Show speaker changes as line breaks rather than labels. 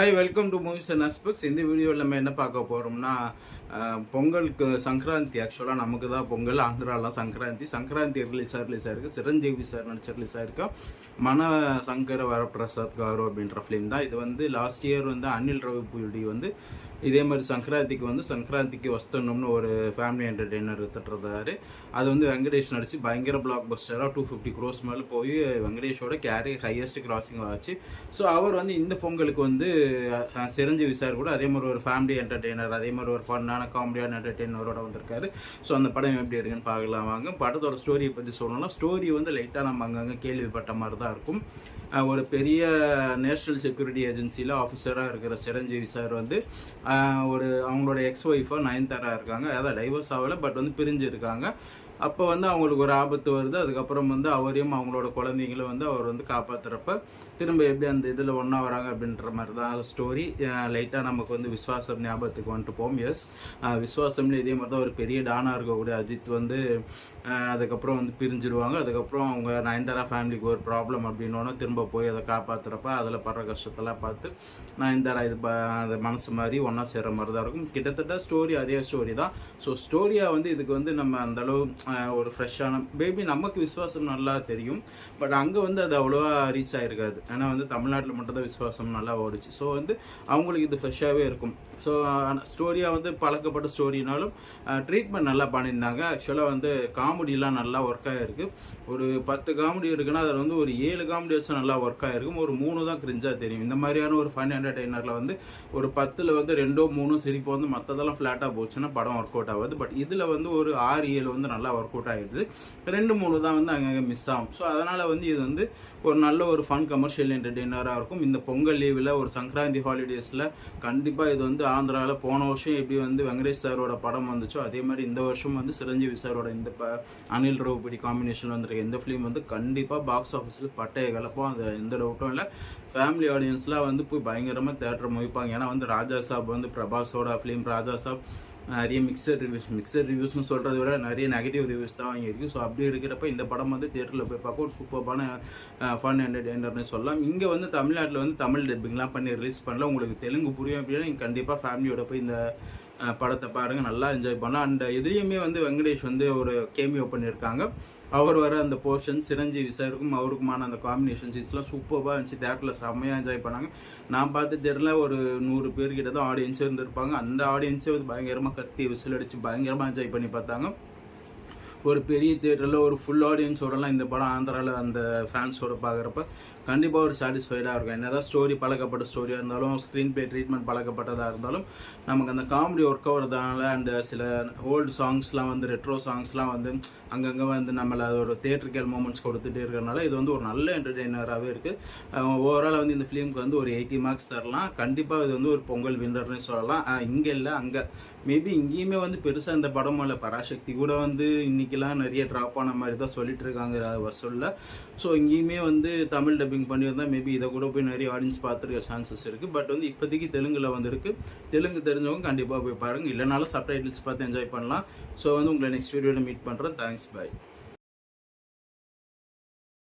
Hi, welcome to movies and aspects. இந்த வீடியோவில் நம்ம என்ன பார்க்க போகிறோம்னா, பொங்கலுக்கு சங்கராந்தி. ஆக்சுவலாக நமக்கு தான் பொங்கல், ஆந்திராலாம் சங்கராந்தி ரிலீஸ் ஆயிருக்கு. சிரஞ்சீவி சார் நடிச்ச ரிலீஸ் ஆயிருக்கு. மன சங்கர வரப்பிரசாத் காரு அப்படின்ற ஃபிலிம் தான் இது. வந்து லாஸ்ட் இயர் வந்து அனில் ரவிபூடி வந்து இதே மாதிரி சங்கராந்திக்கு வஸ்தணும்னு ஒரு ஃபேமிலி என்டர்டெய்னர் எடுத்துட்டுருந்தாரு. அது வந்து வெங்கடேஷ் நடிச்சு பயங்கர பிளாக் பஸ்டராக 250 crores மேலே போய் வெங்கடேஷோட கேரியர் ஹையஸ்ட் கிராசிங் ஆச்சு. ஸோ அவர் வந்து இந்த பொங்கலுக்கு வந்து சிரஞ்சீவி சார் கூட அதே மாதிரி ஒரு ஃபேமிலி என்டர்டெய்னர், அதே மாதிரி ஒரு ஃபன்னான காமெடியான என்டர்டெய்னரோட வந்திருக்காரு. ஸோ அந்த படம் எப்படி இருக்குன்னு பார்க்கலாம் வாங்க. படத்தோட ஸ்டோரியை பற்றி சொல்லணும்னா, ஸ்டோரி வந்து லைட்டாக நம்ம அங்கங்கே கேள்விப்பட்ட மாதிரி தான் இருக்கும். ஒரு பெரிய நேஷ்னல் செக்யூரிட்டி ஏஜென்சியில் ஆஃபீஸராக இருக்கிற சிரஞ்சீவி சார் வந்து அவங்களோட எக்ஸ் ஒய்ஃபாக நயன்தாரா இருக்காங்க. அதாவது டைவர்ஸ் ஆகலை, பட் வந்து பிரிஞ்சு இருக்காங்க. அப்போ வந்து அவங்களுக்கு ஒரு ஆபத்து வருது. அதுக்கப்புறம் வந்து அவரையும் அவங்களோட குழந்தைங்களும் வந்து அவர் வந்து காப்பாற்றுறப்ப திரும்ப எப்படி அந்த இதில் ஒன்றா வராங்க அப்படின்ற மாதிரி தான் ஸ்டோரி. லைட்டாக நமக்கு வந்து விஸ்வாசம் ஞாபகத்துக்கு வந்துட்டு போகும். எஸ், விஸ்வாசம்ல இதே மாதிரி தான் ஒரு பெரிய டானாக இருக்கக்கூடிய அஜித் வந்து அதுக்கப்புறம் வந்து பிரிஞ்சிடுவாங்க. அதுக்கப்புறம் அவங்க நயன்தாரா ஃபேமிலிக்கு ஒரு ப்ராப்ளம் அப்படின்னோன்னா திரும்ப போய் அதை காப்பாற்றுறப்ப அதில் படுற கஷ்டத்தெல்லாம் பார்த்து நயன்தாரா அது மனசு மாதிரி ஒன்றா சேர்கிற மாதிரி தான் இருக்கும். கிட்டத்தட்ட ஸ்டோரி அதே ஸ்டோரி தான். ஸோ ஸ்டோரியாக வந்து இதுக்கு வந்து நம்ம அந்தளவு ஒரு ஃப்ரெஷ்ஷான பேபி நமக்கு விஸ்வாசம் நல்லா தெரியும். பட் அங்கே வந்து அது அவ்வளோவா ரீச் ஆகிருக்காது. ஏன்னா வந்து தமிழ்நாட்டில் மட்டும்தான் விஸ்வாசம் நல்லா ஓடிச்சு. ஸோ வந்து அவங்களுக்கு இது ஃப்ரெஷ்ஷாகவே இருக்கும். ஸோ ஸ்டோரியாக வந்து பழக்கப்பட்ட ஸ்டோரினாலும் ட்ரீட்மெண்ட் நல்லா பண்ணியிருந்தாங்க. ஆக்சுவலாக வந்து காமெடிலாம் நல்லா ஒர்க் ஆகிருக்கு. ஒரு 10 காமெடி இருக்குன்னா அதில் வந்து ஒரு 7 காமெடி வச்சு நல்லா ஒர்க் ஆகிருக்கும். ஒரு 3 தான் கிரிஞ்சாக தெரியும். இந்த மாதிரியான ஒரு ஃபன் என்டர்டெய்னரில் வந்து ஒரு 10ல் வந்து 2 3 சிரிப்பு வந்து மற்றதெல்லாம் ஃப்ளாட்டாக போச்சுன்னா படம் ஒர்க் அவுட் ஆகாது. பட் இதில் வந்து ஒரு 6 7 வந்து நல்லா ஒர்க் அவுட் ஆகிடுது. 2 3 தான் வந்து அங்கங்கே மிஸ் ஆகும். ஸோ அதனால் வந்து இது வந்து ஒரு நல்ல ஒரு ஃபன் கமர்ஷியல் என்டர்டெய்னராக இருக்கும். இந்த பொங்கல் லீவில் ஒரு சங்கராந்தி ஹாலிடேஸில் கண்டிப்பாக இது வந்து ஆந்திராவில் போன வருஷம் எப்படி வந்து வெங்கடேஷ் சாரோட படம் வந்துச்சோ அதே மாதிரி இந்த வருஷம் வந்து சிரஞ்சீவி சாரோட இந்த அனில் ரவிபூடி காம்பினேஷன் வந்துருக்கு இந்த ஃபிலிம் வந்து கண்டிப்பாக பாக்ஸ் ஆஃபீஸில் பட்டையை கலப்போம். அது எந்த டவுட்டும் இல்லை. ஃபேமிலி ஆடியன்ஸ்லாம் வந்து போய் பயங்கரமாக தேட்டரை முயப்பாங்க. ஏன்னா வந்து ராஜா சாப் வந்து பிரபாஸோட ஃபிலிம் ராஜா சாப் நிறைய மிக்சட் ரிவ்யூஸ்னு சொல்கிறத விட நிறைய நெகட்டிவ் ரிவ்யூஸ் தான் வாங்கியிருக்கு. ஸோ அப்படி இருக்கிறப்ப இந்த படம் வந்து தேட்டரில் போய் பார்க்க ஒரு சூப்பரான ஃபன் என்டர்டெய்னர்னு சொல்லலாம். இங்கே வந்து தமிழ்நாட்டில் வந்து தமிழ் டப்பிங்லாம் பண்ணி ரிலீஸ் பண்ணல. உங்களுக்கு தெலுங்கு புரியும் அப்படின்னா நீங்கள் கண்டிப்பாக ஃபேமிலியோட போய் இந்த படத்தை பாருங்கள், நல்லா என்ஜாய் பண்ணலாம். அண்ட் இதுலேயுமே வந்து வெங்கடேஷ் வந்து ஒரு கேமியோ பண்ணியிருக்காங்க. அவர் வர அந்த போர்ஷன் சிரஞ்சீவி சாருக்கும் அவருக்குமான அந்த காம்பினேஷன் சீன்ஸ்லாம் சூப்பராக இருந்துச்சு. தேட்டரில் செம்மையாக என்ஜாய் பண்ணாங்க. நான் பார்த்து தேட்டரில் ஒரு 100 பேர்கிட்ட தான் ஆடியன்ஸே இருந்திருப்பாங்க. அந்த ஆடியன்ஸே வந்து பயங்கரமாக கத்தி விசில் அடித்து பயங்கரமாக என்ஜாய் பண்ணி பார்த்தாங்க. ஒரு பெரிய தியேட்டரில் ஒரு ஃபுல் ஆடியன்ஸோடலாம் இந்த படம் ஆந்திராவில் அந்த ஃபேன்ஸோட பார்க்குறப்ப கண்டிப்பாக ஒரு சாட்டிஸ்ஃபைடாக இருக்கும். என்னதான் ஸ்டோரி பழக்கப்பட்ட ஸ்டோரியாக இருந்தாலும், ஸ்க்ரீன் ப்ளே ட்ரீட்மெண்ட் பழக்கப்பட்டதாக இருந்தாலும், நமக்கு அந்த காமெடி ஒர்க் ஆகிறதுனால அண்ட் சில ஓல்டு சாங்ஸ்லாம் வந்து ரெட்ரோ சாங்ஸ்லாம் வந்து அங்கங்கே வந்து நம்மளை ஒரு தியேட்டரிக்கல் மூமெண்ட்ஸ் கொடுத்துட்டே இருக்கிறனால இது வந்து ஒரு நல்ல என்டர்டெய்னராகவே இருக்குது. ஓவரால் வந்து இந்த ஃபிலிமுக்கு வந்து ஒரு 80 மார்க்ஸ் தரலாம். கண்டிப்பாக இது வந்து ஒரு பொங்கல் வின்னர்னு சொல்லலாம். இங்கே இல்லை, அங்கே மேபி இங்கேயுமே வந்து பெருசாக இந்த படமும் இல்லை. பராசக்தி கூட வந்து இன்றைக்கெலாம் நிறைய ட்ராப் ஆன மாதிரி தான் சொல்லிட்டு இருக்காங்க வசூலில். ஸோ இங்கேயுமே வந்து தமிழ் டப்பிங் பண்ணியிருந்தால் மேபி இதை கூட போய் நிறைய ஆடியன்ஸ் பார்த்துருக்க சான்சஸ் இருக்குது. பட் வந்து இப்போதைக்கு தெலுங்கில் வந்துருக்கு. தெலுங்கு தெரிஞ்சவங்க கண்டிப்பாக போய் பாருங்கள். இல்லைனாலும் சப்டைட்டில்ஸ் பார்த்து என்ஜாய் பண்ணலாம். ஸோ வந்து உங்களை நெக்ஸ்ட் வீடியோவில் மீட் பண்ணுறேன். தேங்க்ஸ், பாய்.